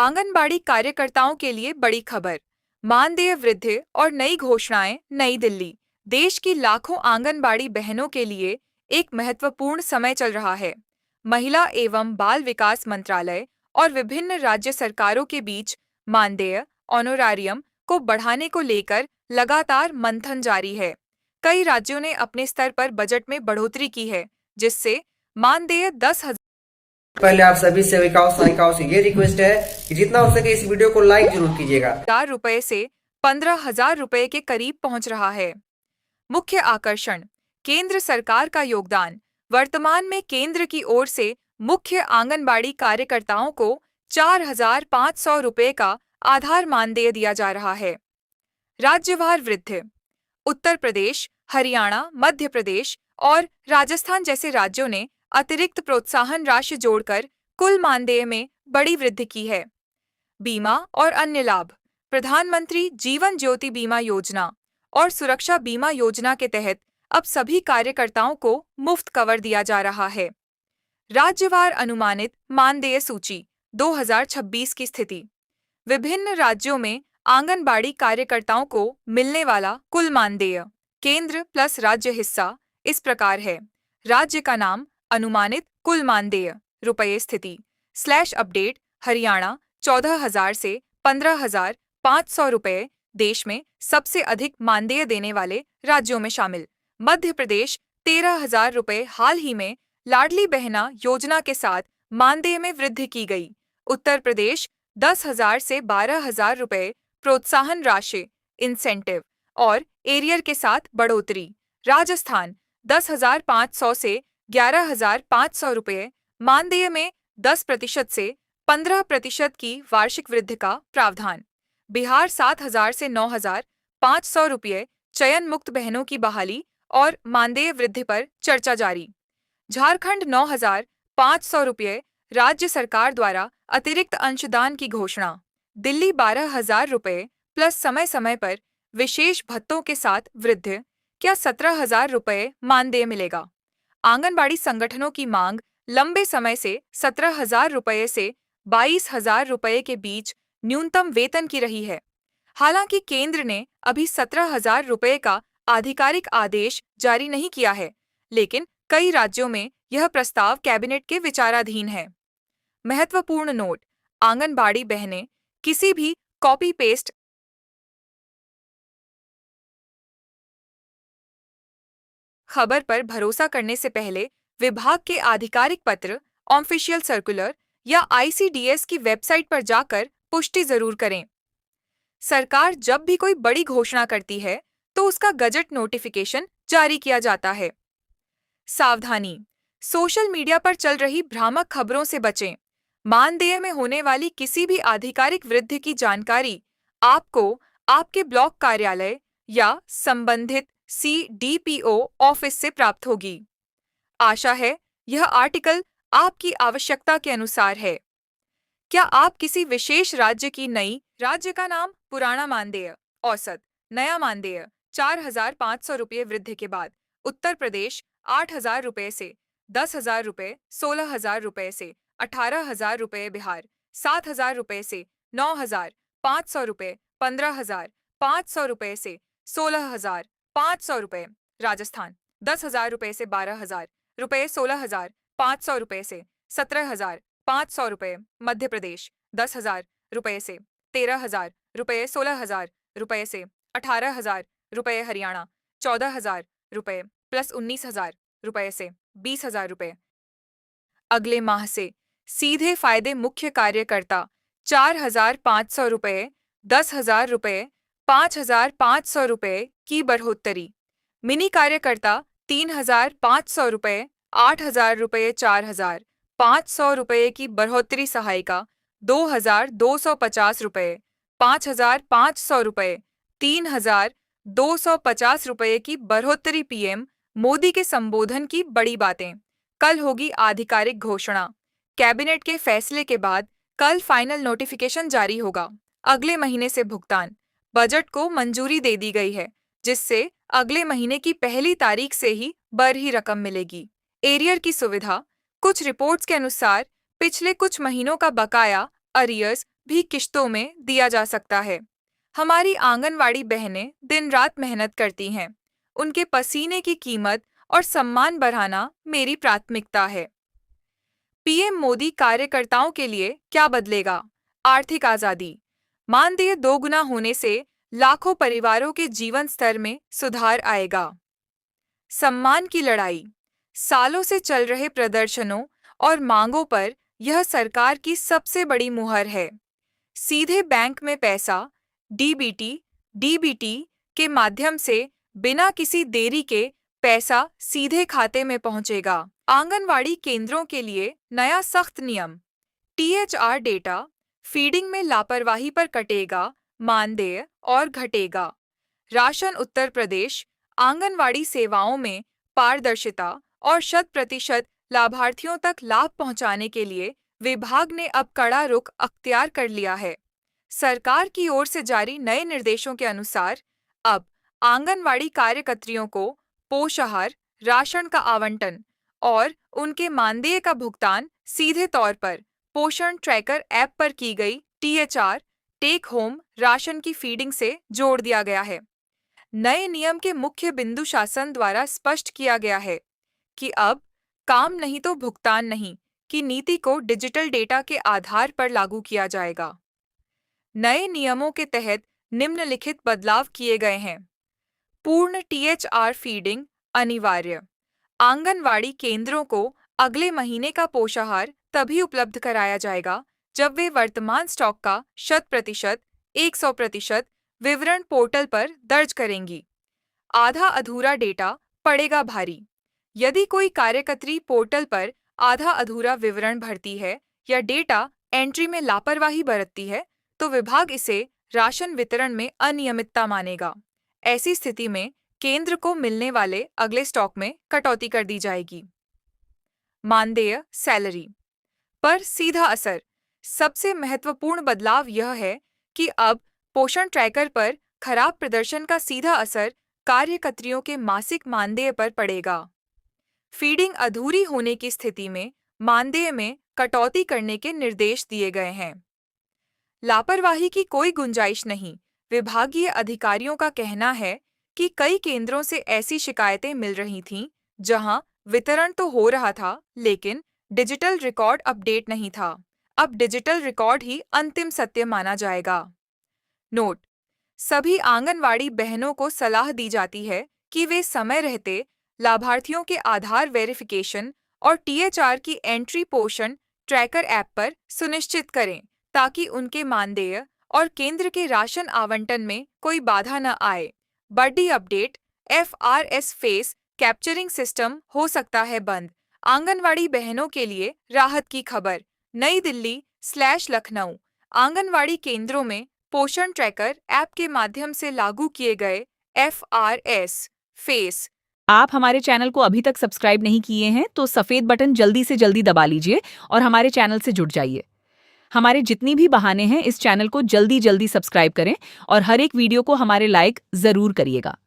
आंगनबाड़ी कार्यकर्ताओं के लिए बड़ी खबर। मानदेय वृद्धि और नई घोषणाएं। नई दिल्ली। देश की लाखों आंगनबाड़ी बहनों के लिए एक महत्वपूर्ण समय चल रहा है। महिला एवं बाल विकास मंत्रालय और विभिन्न राज्य सरकारों के बीच मानदेय ऑनोरारियम को बढ़ाने को लेकर लगातार मंथन जारी है। कई राज्यों ने अपने स्तर पर बजट में बढ़ोतरी की है, जिससे मानदेय 10,000 पहले आप सभी सेविकाओं सहायिकाओं से ये रिक्वेस्ट है कि जितना हो सके इस वीडियो को लाइक जरूर कीजिएगा। रुपए से 15,000 रुपए के करीब पहुंच रहा है। मुख्य आकर्षण। केंद्र सरकार का योगदान। वर्तमान में केंद्र की ओर से मुख्य आंगनबाड़ी कार्यकर्ताओं को 4,500 रुपए का आधार मानदेय दिया जा रहा है। राज्यवार वृद्धि। उत्तर प्रदेश, हरियाणा, मध्य प्रदेश और राजस्थान जैसे राज्यों ने अतिरिक्त प्रोत्साहन राशि जोड़कर कुल मानदेय में बड़ी वृद्धि की है। बीमा और अन्य लाभ। प्रधानमंत्री जीवन ज्योति बीमा योजना और सुरक्षा बीमा योजना के तहत अब सभी कार्यकर्ताओं को मुफ्त कवर दिया जा रहा है। राज्यवार अनुमानित मानदेय सूची 2026 की स्थिति। विभिन्न राज्यों में आंगनबाड़ी कार्यकर्ताओं को मिलने वाला कुल मानदेय, केंद्र प्लस राज्य हिस्सा इस प्रकार है। राज्य का नाम, अनुमानित कुल मानदेय, रुपये स्थिति /अपडेट। हरियाणा 14,000 से 15,500 रुपये, देश में सबसे अधिक मानदेय देने वाले राज्यों में शामिल। मध्य प्रदेश 13,000 रुपये। हाल ही में लाडली बहना योजना के साथ मानदेय में वृद्धि की गई। उत्तर प्रदेश 10,000 से 12,000 रुपये प्रोत्साहन राशि, इंसेंटिव और एरियर के साथ बढ़ोतरी। राजस्थान 10,500 से 11,500 रुपये, मानदेय में 10% से 15% की वार्षिक वृद्धि का प्रावधान। बिहार 7,000 से 9,500 रुपये, चयन मुक्त बहनों की बहाली और मानदेय वृद्धि पर चर्चा जारी। झारखंड 9,500 रुपये, राज्य सरकार द्वारा अतिरिक्त अंशदान की घोषणा। दिल्ली 12,000 रुपये प्लस समय समय पर विशेष भत्तों के साथ वृद्धि। क्या 17,000 रुपये मानदेय मिलेगा? आंगनबाड़ी संगठनों की मांग लंबे समय से 17,000 रुपये से 22,000 रुपये के बीच न्यूनतम वेतन की रही है। हालांकि केंद्र ने अभी 17,000 रुपये का आधिकारिक आदेश जारी नहीं किया है, लेकिन कई राज्यों में यह प्रस्ताव कैबिनेट के विचाराधीन है। महत्वपूर्ण नोट। आंगनबाड़ी बहनें किसी भी कॉपी पेस्ट खबर पर भरोसा करने से पहले विभाग के आधिकारिक पत्र, ऑफिशियल सर्कुलर या ICDS की वेबसाइट पर जाकर पुष्टि जरूर करें। सरकार जब भी कोई बड़ी घोषणा करती है तो उसका गजट नोटिफिकेशन जारी किया जाता है। सावधानी। सोशल मीडिया पर चल रही भ्रामक खबरों से बचें। मानदेय में होने वाली किसी भी आधिकारिक वृद्धि की जानकारी आपको आपके ब्लॉक कार्यालय या संबंधित CDPO ऑफिस से प्राप्त होगी। आशा है यह आर्टिकल आपकी आवश्यकता के अनुसार है। क्या आप किसी विशेष राज्य की नई राज्य का नाम, पुराना मानदेय, औसत, नया मानदेय 4,500 रुपये वृद्धि के बाद। उत्तर प्रदेश 8,000 रुपये से 10,000 रुपये, 16,000 रुपये से 18,000 रुपये। बिहार 7,000 रुपये से 9,500 रुपये, 15,500 रुपये से 16,500 रुपये। राजस्थान 10,000 रुपये से 12,000 रुपये, 16,500 रुपये से 17,500 रुपये। मध्य प्रदेश 10,000 रुपये से 13,000 रुपये, 16,000 रुपये से 18,000 रुपये। हरियाणा 14,000 रुपये प्लस 19,000 रुपये से 20,000 रुपये। अगले माह से सीधे फायदे मुख्य कार्यकर्ता 4,500 रुपये, 10,000 रुपये, 5,500 रुपये की बढ़ोतरी। मिनी कार्यकर्ता 3,500 रुपये, 8,000 रुपये, 4,500 रुपये की बढ़ोतरी। सहायिका 2,250 रुपये, 5,500 रुपये, 3,250 रुपये की बढ़ोतरी। PM मोदी के संबोधन की बड़ी बातें। कल होगी आधिकारिक घोषणा। कैबिनेट के फैसले के बाद कल फाइनल नोटिफिकेशन जारी होगा। अगले महीने से भुगतान। बजट को मंजूरी दे दी गई है, जिससे अगले महीने की पहली तारीख से ही बड़ी रकम मिलेगी। एरियर की सुविधा। कुछ रिपोर्ट्स के अनुसार पिछले कुछ महीनों का बकाया अरियर्स भी किश्तों में दिया जा सकता है। हमारी आंगनवाड़ी बहनें दिन रात मेहनत करती हैं। उनके पसीने की कीमत और सम्मान बढ़ाना मेरी प्राथमिकता है। पीएम मोदी कार्यकर्ताओं के लिए क्या बदलेगा? आर्थिक आजादी। मानदेय दोगुना होने से लाखों परिवारों के जीवन स्तर में सुधार आएगा। सम्मान की लड़ाई। सालों से चल रहे प्रदर्शनों और मांगों पर यह सरकार की सबसे बड़ी मुहर है। सीधे बैंक में पैसा डीबीटी के माध्यम से बिना किसी देरी के पैसा सीधे खाते में पहुंचेगा। आंगनवाड़ी केंद्रों के लिए नया सख्त नियम। टीएचआर डेटा फीडिंग में लापरवाही पर कटेगा मानदेय और घटेगा। राशन उत्तर प्रदेश आंगनवाड़ी सेवाओं में पारदर्शिता और 100% लाभार्थियों तक लाभ पहुंचाने के लिए विभाग ने अब कड़ा रुख अख्तियार कर लिया है। सरकार की ओर से जारी नए निर्देशों के अनुसार अब आंगनवाड़ी कार्यकर्तियों को पोषाहार, राशन का आवंटन और उनके मानदेय का भुगतान सीधे तौर पर पोषण ट्रैकर ऐप पर की गई टीएचआर टेक होम राशन की फीडिंग से जोड़ दिया गया है। नए नियम के मुख्य बिंदु शासन द्वारा स्पष्ट किया गया है कि अब काम नहीं तो भुगतान नहीं की नीति को डिजिटल डेटा के आधार पर लागू किया जाएगा। नए नियमों के तहत निम्नलिखित बदलाव किए गए हैं। पूर्ण टीएचआर फीडिंग अनिवार्य। आंगनवाड़ी केंद्रों को अगले महीने का पोषाहार तभी उपलब्ध कराया जाएगा जब वे वर्तमान स्टॉक का 100% विवरण पोर्टल पर दर्ज करेंगी। आधा अधूरा डेटा पड़ेगा भारी। यदि कोई कार्यकर्त्री पोर्टल पर आधा अधूरा विवरण भरती है या डेटा एंट्री में लापरवाही बरतती है, तो विभाग इसे राशन वितरण में अनियमितता मानेगा। ऐसी स्थिति में केंद्र को मिलने वाले अगले स्टॉक में कटौती कर दी जाएगी। मानदेय सैलरी पर सीधा असर। सबसे महत्वपूर्ण बदलाव यह है कि अब पोषण ट्रैकर पर खराब प्रदर्शन का सीधा असर कार्यकर्तियों के मासिक मानदेय पर पड़ेगा। फीडिंग अधूरी होने की स्थिति में मानदेय में कटौती करने के निर्देश दिए गए हैं। लापरवाही की कोई गुंजाइश नहीं। विभागीय अधिकारियों का कहना है कि कई केंद्रों से ऐसी शिकायतें मिल रही थीं जहां वितरण तो हो रहा था लेकिन डिजिटल रिकॉर्ड अपडेट नहीं था। अब डिजिटल रिकॉर्ड ही अंतिम सत्य माना जाएगा। नोट: सभी आंगनवाड़ी बहनों को सलाह दी जाती है कि वे समय रहते लाभार्थियों के आधार वेरिफिकेशन और टीएचआर की एंट्री पोषण ट्रैकर ऐप पर सुनिश्चित करें ताकि उनके मानदेय और केंद्र के राशन आवंटन में कोई बाधा न आए। बड़ी update: FRS face capturing system हो सकता है बंद। आंगनवाड़ी बहनों के लिए राहत की खबर। नई दिल्ली/लखनऊ आंगनवाड़ी केंद्रों में पोषण ट्रैकर ऐप के माध्यम से लागू किए गए एफआरएस फेस। आप हमारे चैनल को अभी तक सब्सक्राइब नहीं किए हैं तो सफेद बटन जल्दी से जल्दी दबा लीजिए और हमारे चैनल से जुड़ जाइए। हमारे जितनी भी बहाने हैं इस चैनल को जल्दी जल्दी सब्सक्राइब करें और हर एक वीडियो को हमारे लाइक जरूर करिएगा।